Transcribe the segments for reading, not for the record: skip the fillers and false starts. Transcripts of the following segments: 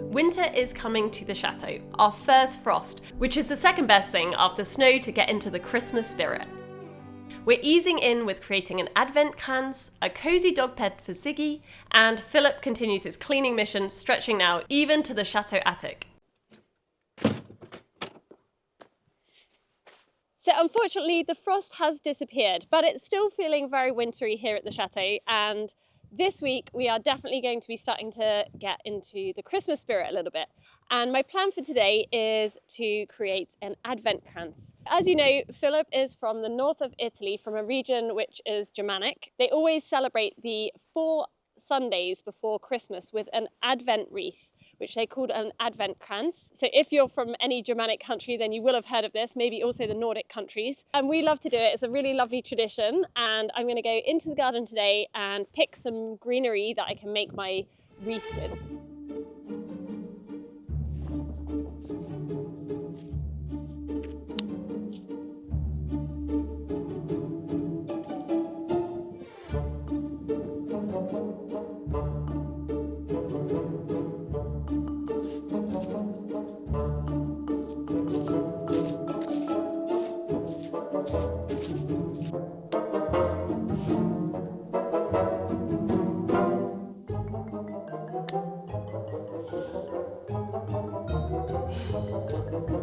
Winter is coming to the Chateau, our first frost, which is the second best thing after snow to get into the Christmas spirit. We're easing in with creating an advent krans, a cosy dog bed for Ziggy, and Philip continues his cleaning mission, stretching now even to the Chateau attic. So unfortunately the frost has disappeared, but it's still feeling very wintry here at the Chateau, and this week we are definitely going to be starting to get into the Christmas spirit a little bit. And my plan for today is to create an advent krans. As you know, Philip is from the north of Italy, from a region which is Germanic. They always celebrate the 4 Sundays before Christmas with an advent wreath, which they called an advent krans. So if you're from any Germanic country, then you will have heard of this, maybe also the Nordic countries. And we love to do it. It's a really lovely tradition. And I'm gonna go into the garden today and pick some greenery that I can make my wreath with.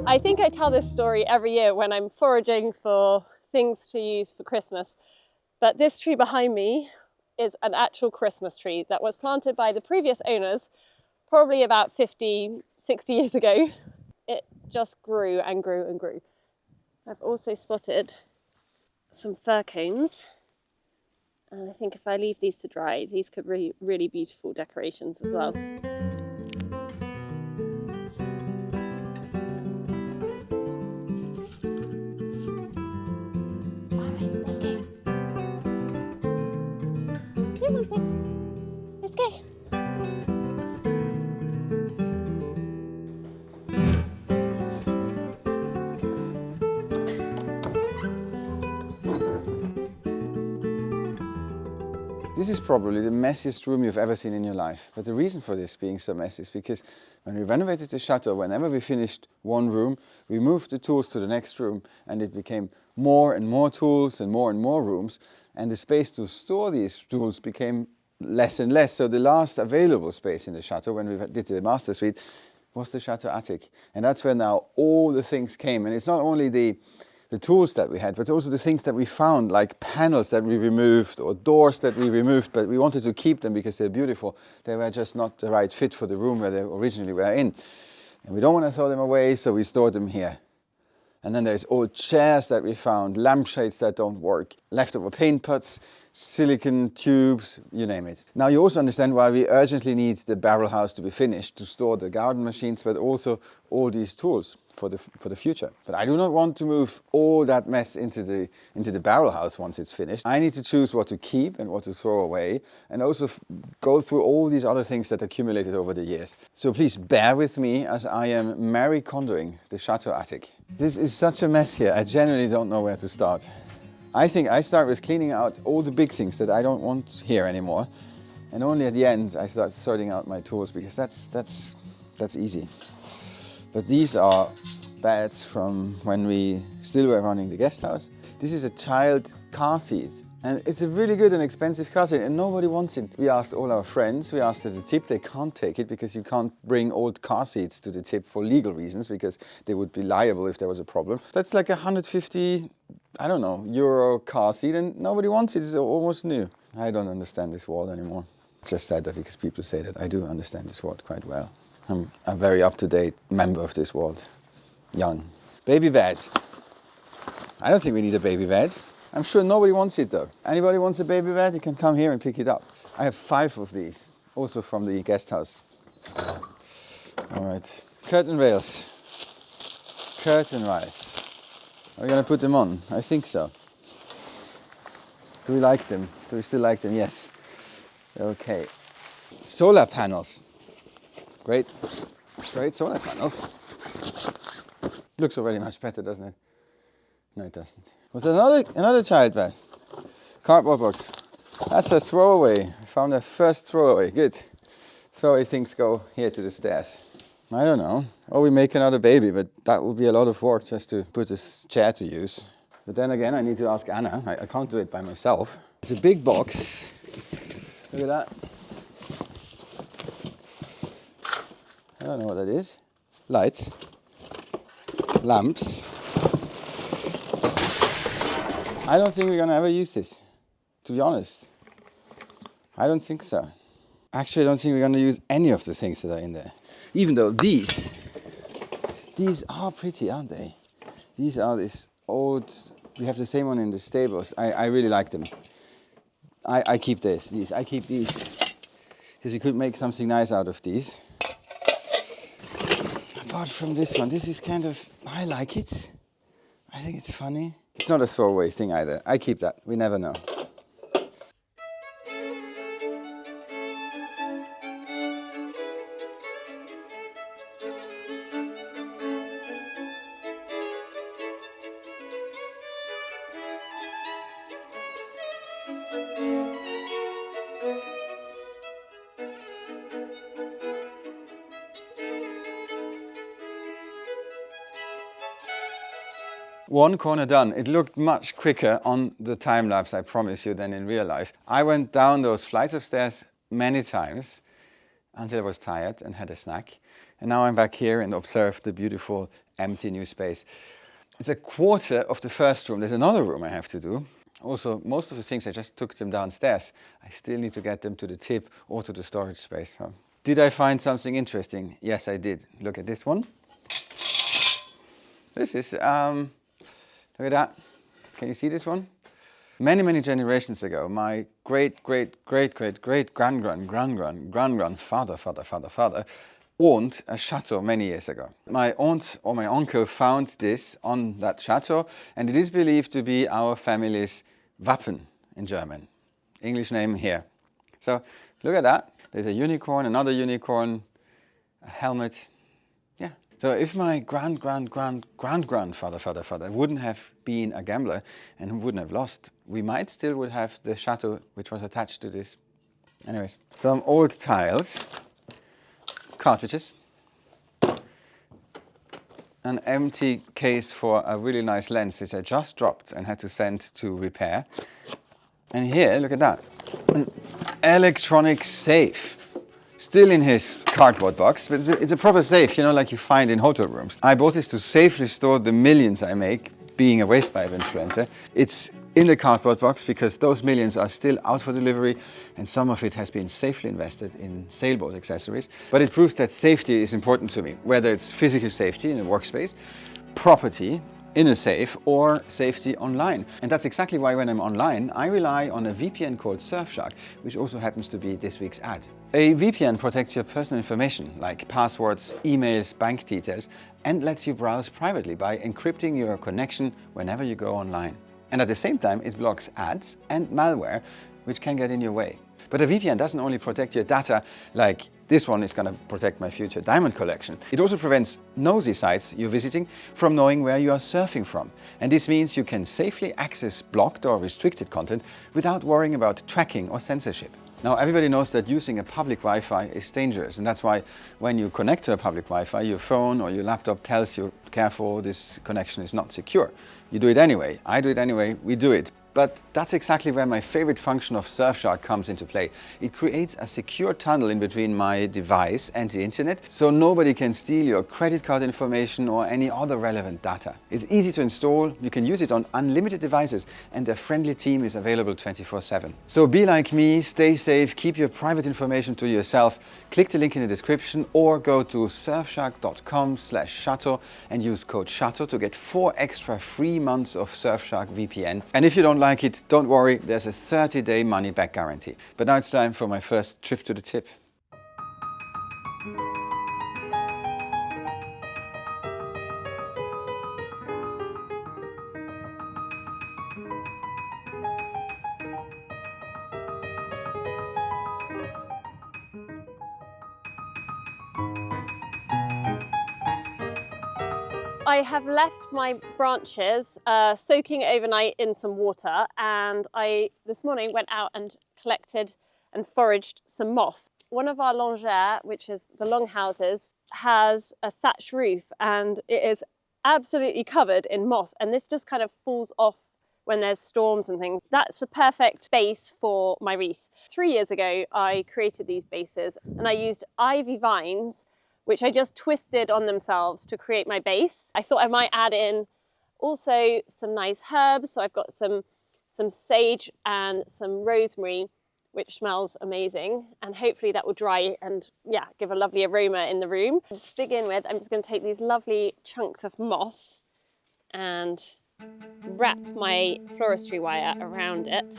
I think I tell this story every year when I'm foraging for things to use for Christmas, but this tree behind me is an actual Christmas tree that was planted by the previous owners probably about 50, 60 years ago. It just grew and grew and grew. I've also spotted some fir cones, and I think if I leave these to dry, these could be really beautiful decorations as well. Let's go. This is probably the messiest room you've ever seen in your life. But the reason for this being so messy is because when we renovated the chateau, whenever we finished one room, we moved the tools to the next room, and it became more and more tools and more rooms, and the space to store these tools became less and less. So the last available space in the chateau when we did the master suite was the chateau attic. And that's where now all the things came. And it's not only the tools that we had, but also the things that we found, like panels that we removed or doors that we removed, but we wanted to keep them because they're beautiful. They were just not the right fit for the room where they originally were in. And we don't want to throw them away, so we stored them here. And then there's old chairs that we found, lampshades that don't work, leftover paint pots, silicone tubes, you name it. Now you also understand why we urgently need the barrel house to be finished to store the garden machines, but also all these tools for the future. But I do not want to move all that mess into the barrel house once it's finished. I need to choose what to keep and what to throw away, and also go through all these other things that accumulated over the years. So please bear with me as I am Marie Kondoing the chateau attic. This is such a mess here. I genuinely don't know where to start. I think I start with cleaning out all the big things that I don't want here anymore, and only at the end I start sorting out my tools, because that's easy. But these are beds from when we still were running the guest house. This is a child car seat, and it's a really good and expensive car seat, and nobody wants it. We asked all our friends, we asked at the tip, they can't take it because you can't bring old car seats to the tip for legal reasons, because they would be liable if there was a problem. That's like 150, I don't know, euro car seat, and nobody wants it. It's almost new. I don't understand this world anymore. Just said that because people say that. I do understand this world quite well. I'm a very up-to-date member of this world. Young. Baby bed. I don't think we need a baby bed. I'm sure nobody wants it though. Anybody wants a baby bed? You can come here and pick it up. I have 5 of these, also from the guest house. All right. Curtain rails. Curtain rise. Are we going to put them on? I think so. Do we like them? Do we still like them? Yes. Okay. Solar panels. Great solar panels. It looks already much better, doesn't it? No, it doesn't. What's another child bed? Cardboard box. That's a throwaway. I found a first throwaway. Good. Throwaway things go here to the stairs. I don't know. Or we make another baby, but that would be a lot of work just to put this chair to use. But then again, I need to ask Anna. I can't do it by myself. It's a big box. Look at that. I don't know what that is. Lights. Lamps. I don't think we're gonna ever use this, to be honest. I don't think so. Actually, I don't think we're gonna use any of the things that are in there. Even though these are pretty, aren't they? These are this old, we have the same one in the stables. I really like them. I keep these. I keep these. Because you could make something nice out of these. Apart from this one, this is kind of, I like it. I think it's funny. It's not a throwaway thing either. I keep that. We never know. One corner done. It looked much quicker on the time lapse, I promise you, than in real life. I went down those flights of stairs many times until I was tired and had a snack. And now I'm back here and observe the beautiful empty new space. It's a quarter of the first room. There's another room I have to do. Also, most of the things I just took them downstairs. I still need to get them to the tip or to the storage space. Did I find something interesting? Yes, I did. Look at this one. This is, look at that. Can you see this one? Many, many generations ago, my great-great-great-great-great-grandfather owned a chateau many years ago. My aunt or my uncle found this on that chateau, and it is believed to be our family's Wappen in German. English name here. So look at that. There's a unicorn, another unicorn, a helmet. Yeah. So if my grandfather wouldn't have been a gambler and wouldn't have lost, we might still would have the chateau which was attached to this. Anyways, some old tiles, cartridges, an empty case for a really nice lens which I just dropped and had to send to repair. And here, look at that, an electronic safe. Still in his cardboard box, but it's a proper safe, you know, like you find in hotel rooms. I bought this to safely store the millions I make, being a waste pipe influencer. It's in the cardboard box because those millions are still out for delivery and some of it has been safely invested in sailboat accessories. But it proves that safety is important to me, whether it's physical safety in a workspace, property in a safe, or safety online. And that's exactly why when I'm online, I rely on a VPN called Surfshark, which also happens to be this week's ad. A VPN protects your personal information, like passwords, emails, bank details, and lets you browse privately by encrypting your connection whenever you go online. And at the same time, it blocks ads and malware, which can get in your way. But a VPN doesn't only protect your data, like this one is going to protect my future diamond collection. It also prevents nosy sites you're visiting from knowing where you are surfing from. And this means you can safely access blocked or restricted content without worrying about tracking or censorship. Now, everybody knows that using a public Wi-Fi is dangerous, and that's why when you connect to a public Wi-Fi, your phone or your laptop tells you, careful, this connection is not secure. You do it anyway. I do it anyway. We do it. But that's exactly where my favorite function of Surfshark comes into play. It creates a secure tunnel in between my device and the internet, so nobody can steal your credit card information or any other relevant data. It's easy to install, you can use it on unlimited devices, and a friendly team is available 24/7. So be like me, stay safe, keep your private information to yourself. Click the link in the description or go to surfshark.com/Chateau and use code Chateau to get 4 extra free months of Surfshark VPN. And if you don't like it, don't worry, there's a 30-day money-back guarantee. But now it's time for my first trip to the tip. I have left my branches soaking overnight in some water, and I this morning went out and collected and foraged some moss. one of our longères, which is the longhouses, has a thatched roof and it is absolutely covered in moss, and this just kind of falls off when there's storms and things. That's a perfect base for my wreath. 3 years ago, I created these bases and I used ivy vines, which I just twisted on themselves to create my base. I thought I might add in also some nice herbs. So I've got some sage and some rosemary, which smells amazing. And hopefully that will dry and give a lovely aroma in the room. To begin with, I'm just going to take these lovely chunks of moss and wrap my floristry wire around it.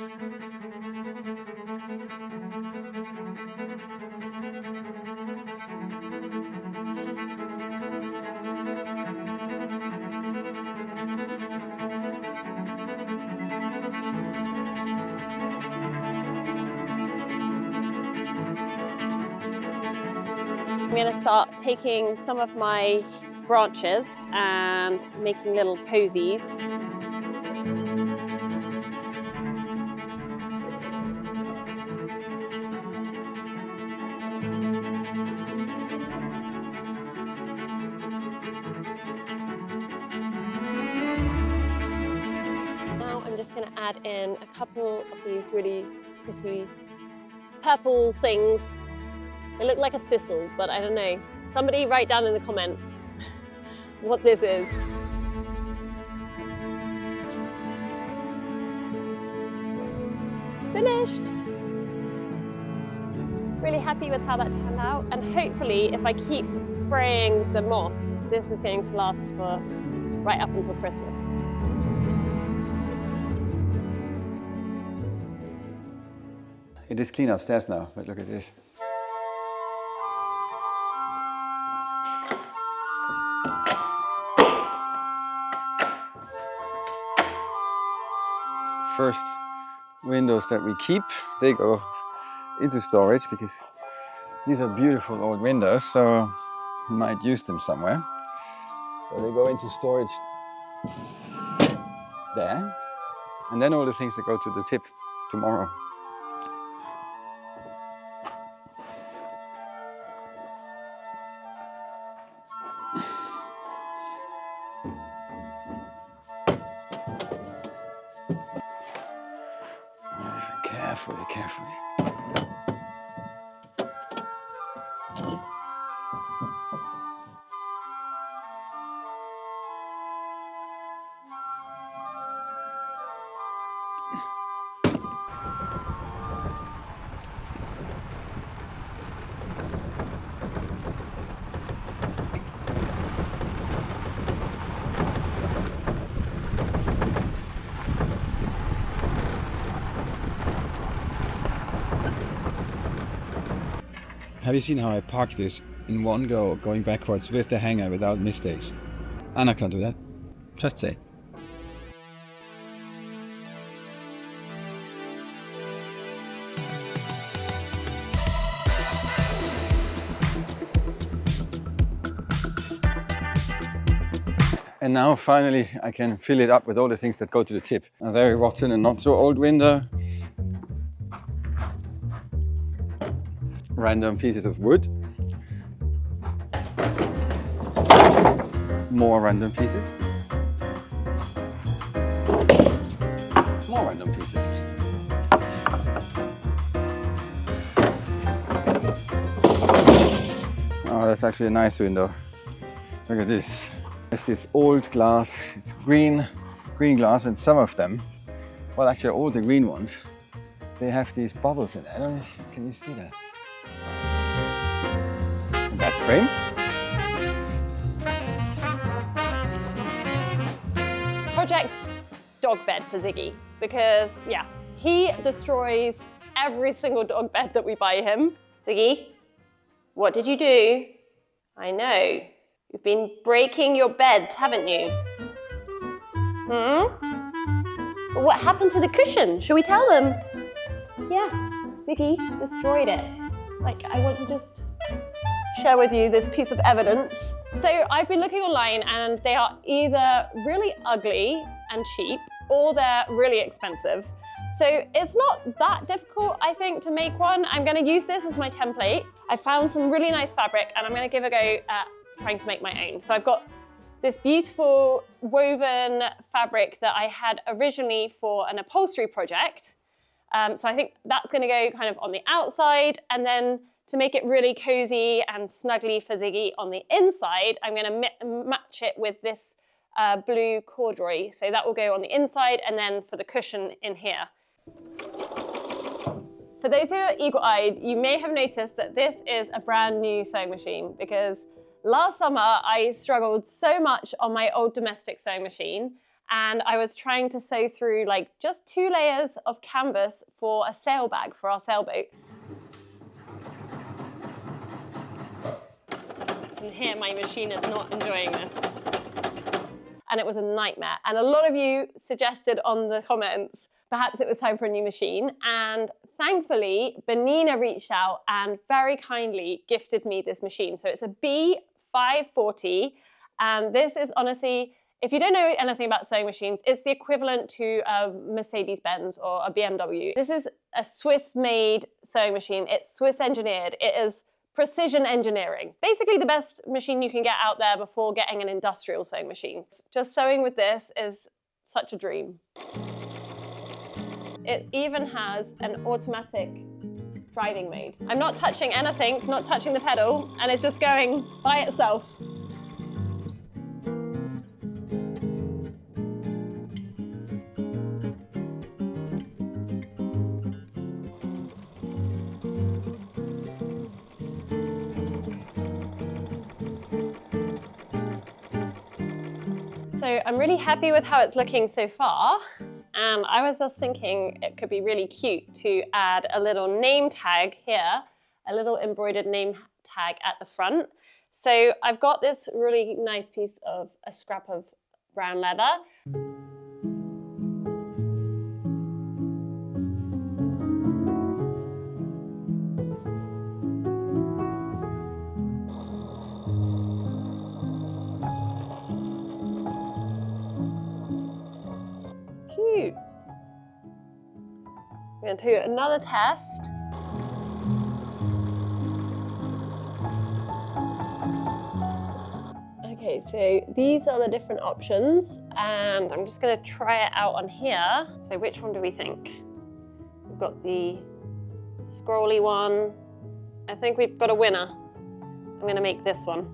I'm going to start taking some of my branches and making little posies. Now I'm just going to add in a couple of these really pretty purple things. They look like a thistle, but I don't know. Somebody write down in the comment what this is. Finished! Really happy with how that turned out, and hopefully if I keep spraying the moss, this is going to last for right up until Christmas. It is clean upstairs now, but look at this. First windows that we keep, they go into storage because these are beautiful old windows, so we might use them somewhere. So they go into storage there, and then all the things that go to the tip tomorrow. Carefully, carefully. Have you seen how I parked this in one go, going backwards with the hanger without mistakes? Anna can't do that. Just say it. And now finally I can fill it up with all the things that go to the tip. A very rotten and not so old window. Random pieces of wood. More random pieces. More random pieces. Oh, that's actually a nice window. Look at this. There's this old glass. It's green glass, and some of them, well, actually all the green ones, they have these bubbles in it. I don't know, can you see that? That frame. Project dog bed for Ziggy, because he destroys every single dog bed that we buy him. Ziggy, what did you do? I know, you've been breaking your beds, haven't you? But what happened to the cushion? Shall we tell them? Yeah, Ziggy destroyed it. Like, I want to just share with you this piece of evidence. So I've been looking online and they are either really ugly and cheap or they're really expensive. So it's not that difficult, I think, to make one. I'm going to use this as my template. I found some really nice fabric and I'm going to give a go at trying to make my own. So I've got this beautiful woven fabric that I had originally for an upholstery project. So I think that's going to go kind of on the outside, and then to make it really cozy and snuggly for Ziggy on the inside, I'm going to match it with this blue corduroy. So that will go on the inside, and then for the cushion in here. For those who are eagle-eyed, you may have noticed that this is a brand new sewing machine, because last summer I struggled so much on my old domestic sewing machine, and I was trying to sew through like just 2 layers of canvas for a sail bag for our sailboat. And here my machine is not enjoying this. And it was a nightmare. And a lot of you suggested on the comments, perhaps it was time for a new machine. And thankfully, Benina reached out and very kindly gifted me this machine. So it's a B540. And this is honestly, if you don't know anything about sewing machines, it's the equivalent to a Mercedes-Benz or a BMW. This is a Swiss-made sewing machine. It's Swiss engineered. It is precision engineering. Basically the best machine you can get out there before getting an industrial sewing machine. Just sewing with this is such a dream. It even has an automatic driving mode. I'm not touching anything, not touching the pedal, and it's just going by itself. So I'm really happy with how it's looking so far. And I was just thinking it could be really cute to add a little name tag here, a little embroidered name tag at the front. So I've got this really nice piece of a scrap of brown leather. Cute. We're going to do another test. Okay, so these are the different options, and I'm just going to try it out on here. So which one do we think? We've got the scrolly one. I think we've got a winner. I'm going to make this one.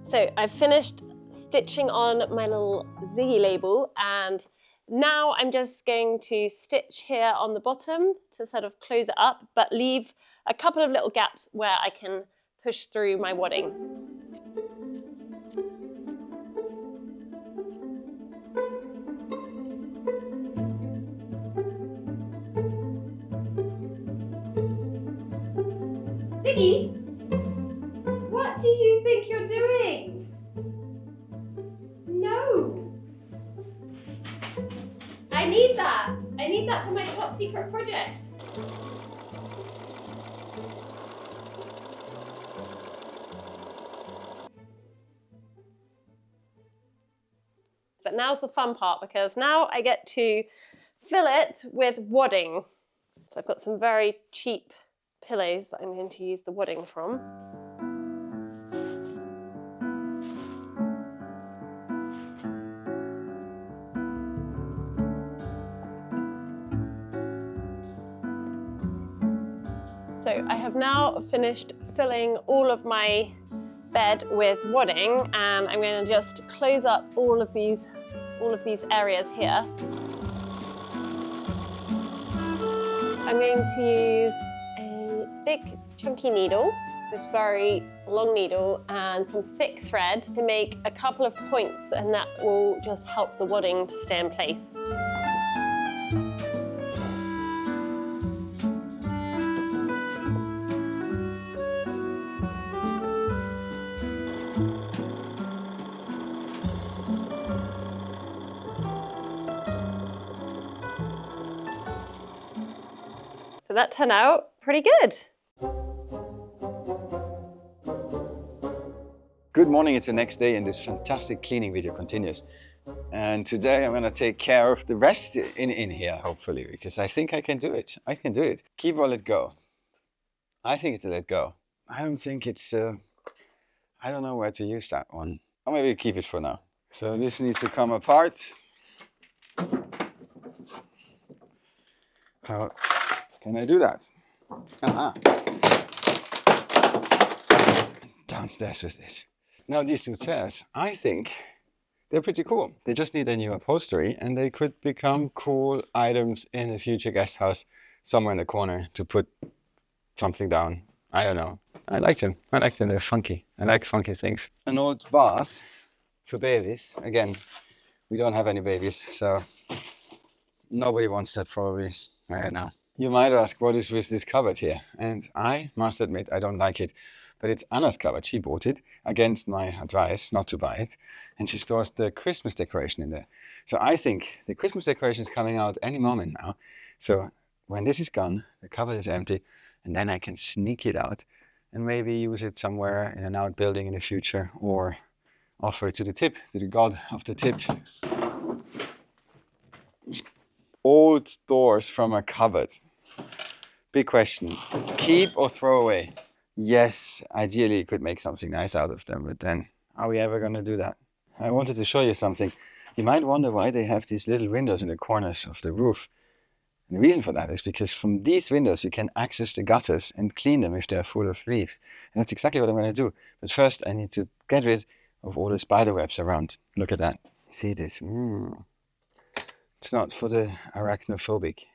So I've finished stitching on my little Ziggy label, and now I'm just going to stitch here on the bottom to sort of close it up, but leave a couple of little gaps where I can push through my wadding. Ziggy, what do you think you're doing? No. I need that. I need that for my top secret project. But now's the fun part, because now I get to fill it with wadding. So I've got some very cheap pillows that I'm going to use the wadding from. So I have now finished filling all of my bed with wadding, and I'm going to just close up all of these areas here. I'm going to use a big chunky needle, this very long needle, and some thick thread to make a couple of points, and that will just help the wadding to stay in place. So that turned out pretty good. Good morning, it's the next day and this fantastic cleaning video continues. And today I'm gonna take care of the rest in here, hopefully, because I think I can do it. I can do it. Keep or let go. I think it's a let go. I don't think it's, I don't know where to use that one. Or maybe keep it for now. So this needs to come apart. How can I do that? Aha. Downstairs with this. Now these two chairs, I think they're pretty cool. They just need a new upholstery and they could become cool items in a future guest house somewhere in the corner to put something down. I don't know. I like them. I like them. They're funky. I like funky things. An old bath for babies. Again, we don't have any babies, so nobody wants that probably right now. You might ask, what is with this cupboard here? And I must admit, I don't like it. But it's Anna's cupboard. She bought it against my advice not to buy it. And she stores the Christmas decoration in there. So I think the Christmas decoration is coming out any moment now. So when this is gone, the cupboard is empty, and then I can sneak it out and maybe use it somewhere in an outbuilding in the future, or offer it to the tip, to the god of the tip. Old doors from a cupboard. Big question. Keep or throw away? Yes, ideally you could make something nice out of them, but then are we ever going to do that? I wanted to show you something. You might wonder why they have these little windows in the corners of the roof. And the reason for that is because from these windows you can access the gutters and clean them if they're full of leaves. And that's exactly what I'm going to do. But first I need to get rid of all the spider webs around. Look at that. See this? It's not for the arachnophobic.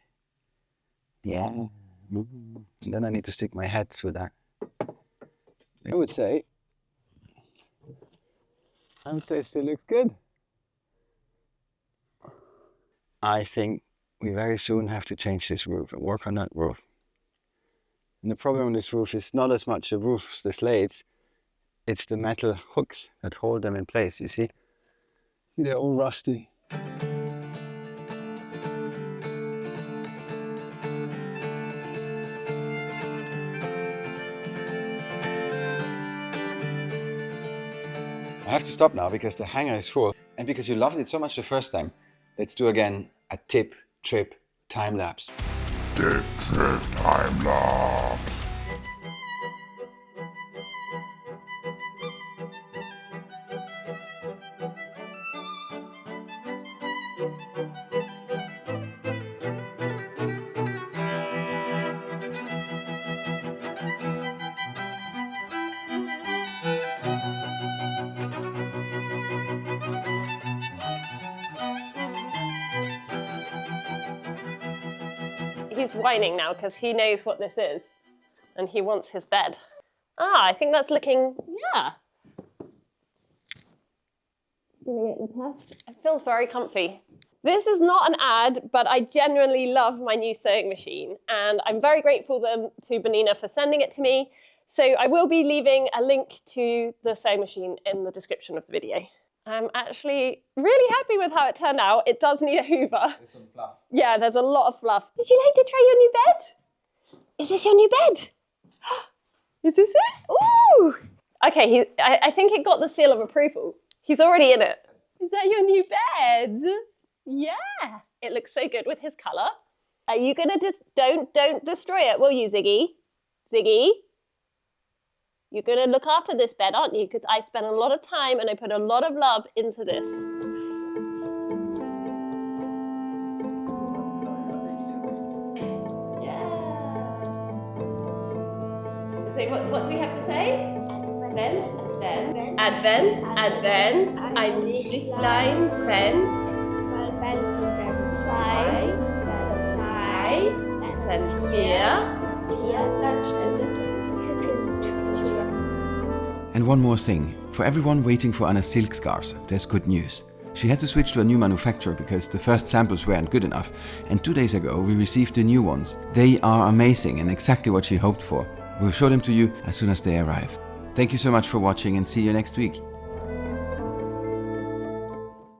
Yeah. And then I need to stick my head through that. I would say it still looks good. I think we very soon have to change this roof and work on that roof. And the problem on this roof is not as much the roofs, the slates, it's the metal hooks that hold them in place, you see? They're all rusty. I have to stop now because the hanger is full, and because you loved it so much the first time, let's do again a tip, trip, time lapse. Tip, trip, time lapse. He's whining now because he knows what this is and he wants his bed. Ah, I think that's looking, yeah. Giving it the test. It feels very comfy. This is not an ad, but I genuinely love my new sewing machine, and I'm very grateful to Benina for sending it to me. So I will be leaving a link to the sewing machine in the description of the video. I'm actually really happy with how it turned out. It does need a hoover. There's some fluff. Yeah, there's a lot of fluff. Did you like to try your new bed? Is this your new bed? Is this it? Ooh! Okay, I think it got the seal of approval. He's already in it. Is that your new bed? Yeah. It looks so good with his colour. Are you gonna don't destroy it, will you, Ziggy? Ziggy? You're gonna look after this bed, aren't you? Because I spent a lot of time and I put a lot of love into this. What do we have to say? Advent, Advent, Advent, ein Lichtlein brennt. Zwei, dann vier, dann stimmt es. And one more thing, for everyone waiting for Anna's silk scarves, there's good news. She had to switch to a new manufacturer because the first samples weren't good enough, and 2 days ago we received the new ones. They are amazing and exactly what she hoped for. We'll show them to you as soon as they arrive. Thank you so much for watching and see you next week.